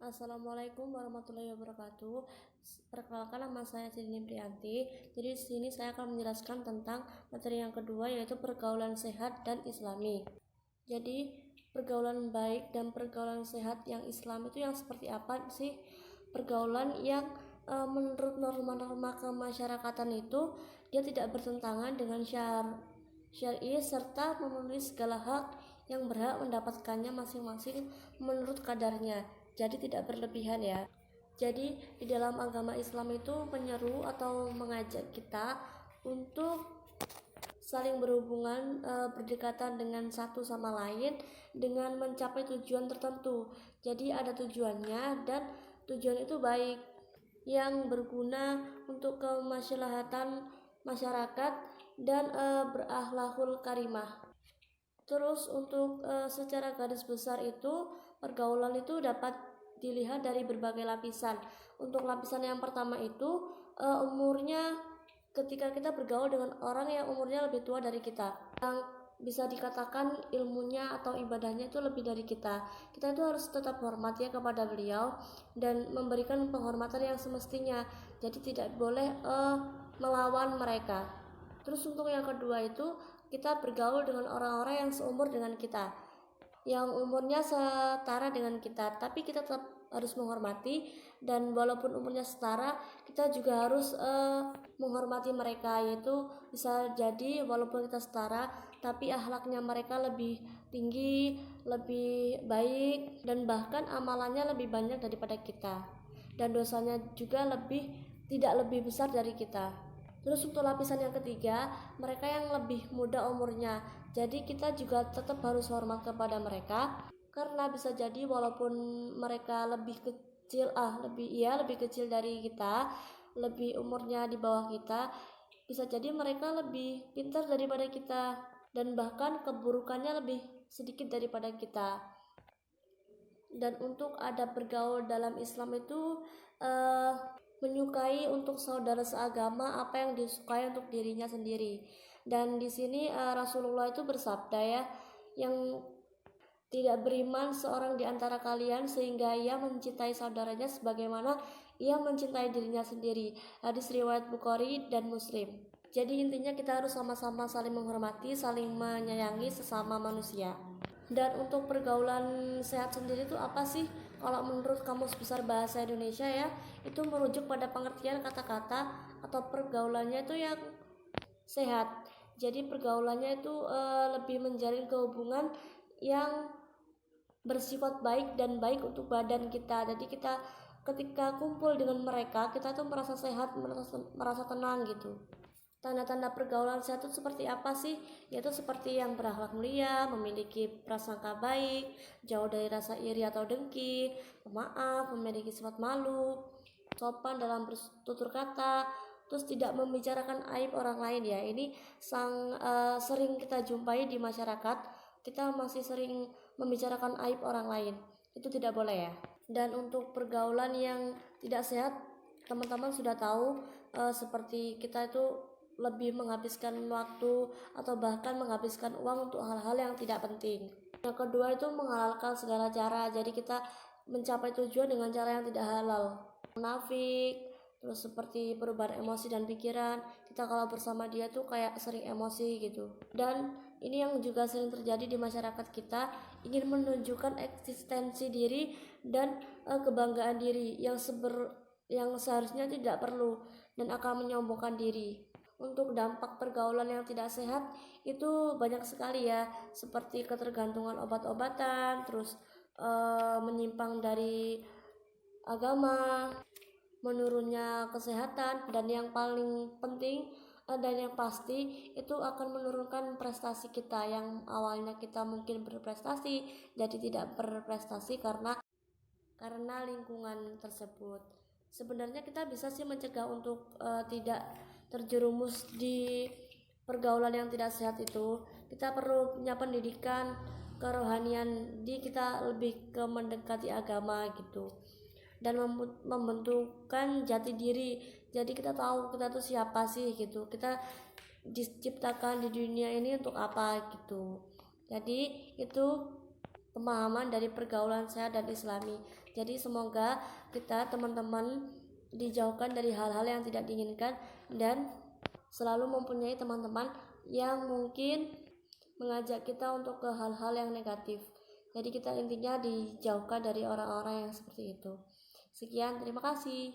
Assalamualaikum warahmatullahi wabarakatuh. Perkenalkan, nama saya Cidini Prianti. Jadi di sini saya akan menjelaskan tentang materi yang kedua, yaitu pergaulan sehat dan Islami. Jadi pergaulan baik dan pergaulan sehat yang Islam itu yang seperti apa sih? Pergaulan yang menurut norma-norma kemasyarakatan itu dia tidak bertentangan dengan syar'i serta memenuhi segala hak yang berhak mendapatkannya masing-masing menurut kadarnya. Jadi tidak berlebihan ya. Jadi di dalam agama Islam itu menyeru atau mengajak kita untuk saling berhubungan, berdekatan dengan satu sama lain dengan mencapai tujuan tertentu. Jadi ada tujuannya dan tujuan itu baik yang berguna untuk kemaslahatan masyarakat dan berakhlakul karimah. Terus untuk secara garis besar itu pergaulan itu dapat dilihat dari berbagai lapisan. Untuk lapisan yang pertama itu umurnya, ketika kita bergaul dengan orang yang umurnya lebih tua dari kita, yang bisa dikatakan ilmunya atau ibadahnya itu lebih dari kita itu harus tetap hormat ya kepada beliau dan memberikan penghormatan yang semestinya. Jadi tidak boleh melawan mereka. Terus untuk yang kedua itu kita bergaul dengan orang-orang yang seumur dengan kita, yang umurnya setara dengan kita, tapi kita tetap harus menghormati. Dan walaupun umurnya setara, kita juga harus menghormati mereka, yaitu bisa jadi walaupun kita setara tapi akhlaknya mereka lebih tinggi, lebih baik, dan bahkan amalannya lebih banyak daripada kita, dan dosanya juga tidak lebih besar dari kita. Terus untuk lapisan yang ketiga, mereka yang lebih muda umurnya. Jadi kita juga tetap harus hormat kepada mereka, karena bisa jadi walaupun mereka lebih kecil dari kita, lebih umurnya di bawah kita, bisa jadi mereka lebih pintar daripada kita dan bahkan keburukannya lebih sedikit daripada kita. Dan untuk adab bergaul dalam Islam itu menyukai untuk saudara seagama apa yang disukai untuk dirinya sendiri. Dan di sini Rasulullah itu bersabda ya, yang tidak beriman seorang di antara kalian sehingga ia mencintai saudaranya sebagaimana ia mencintai dirinya sendiri. Hadis riwayat Bukhari dan Muslim. Jadi intinya kita harus sama-sama saling menghormati, saling menyayangi sesama manusia. Dan untuk pergaulan sehat sendiri itu apa sih? Kalau menurut Kamus Besar Bahasa Indonesia ya, itu merujuk pada pengertian kata-kata atau pergaulannya itu yang sehat. Jadi pergaulannya itu lebih menjalin kehubungan yang bersifat baik dan baik untuk badan kita. Jadi kita ketika kumpul dengan mereka, kita tuh merasa sehat, merasa tenang gitu. Tanda-tanda pergaulan sehat itu seperti apa sih? Yaitu seperti yang berakhlak mulia, memiliki prasangka baik, jauh dari rasa iri atau dengki, pemaaf, memiliki sifat malu, sopan dalam bertutur kata, terus tidak membicarakan aib orang lain ya. Ini sering kita jumpai di masyarakat. Kita masih sering membicarakan aib orang lain. Itu tidak boleh ya. Dan untuk pergaulan yang tidak sehat, teman-teman sudah tahu seperti kita itu lebih menghabiskan waktu atau bahkan menghabiskan uang untuk hal-hal yang tidak penting. Yang kedua itu menghalalkan segala cara. Jadi kita mencapai tujuan dengan cara yang tidak halal. Munafik, terus seperti perubahan emosi dan pikiran. Kita kalau bersama dia tuh kayak sering emosi gitu. Dan ini yang juga sering terjadi di masyarakat kita, ingin menunjukkan eksistensi diri dan kebanggaan diri yang seharusnya tidak perlu dan akan menyombongkan diri. Untuk dampak pergaulan yang tidak sehat itu banyak sekali ya, seperti ketergantungan obat-obatan, terus menyimpang dari agama, menurunnya kesehatan, dan yang paling penting dan yang pasti itu akan menurunkan prestasi kita. Yang awalnya kita mungkin berprestasi jadi tidak berprestasi karena lingkungan tersebut. Sebenarnya kita bisa sih mencegah untuk tidak terjerumus di pergaulan yang tidak sehat itu. Kita perlu punya pendidikan kerohanian, di kita lebih ke mendekati agama gitu, dan membentukkan jati diri. Jadi kita tahu kita tuh siapa sih gitu, kita diciptakan di dunia ini untuk apa gitu. Jadi itu pemahaman dari pergaulan sehat dan islami. Jadi semoga kita teman-teman dijauhkan dari hal-hal yang tidak diinginkan dan selalu mempunyai teman-teman yang mungkin mengajak kita untuk ke hal-hal yang negatif. Jadi kita intinya dijauhkan dari orang-orang yang seperti itu. Sekian, terima kasih.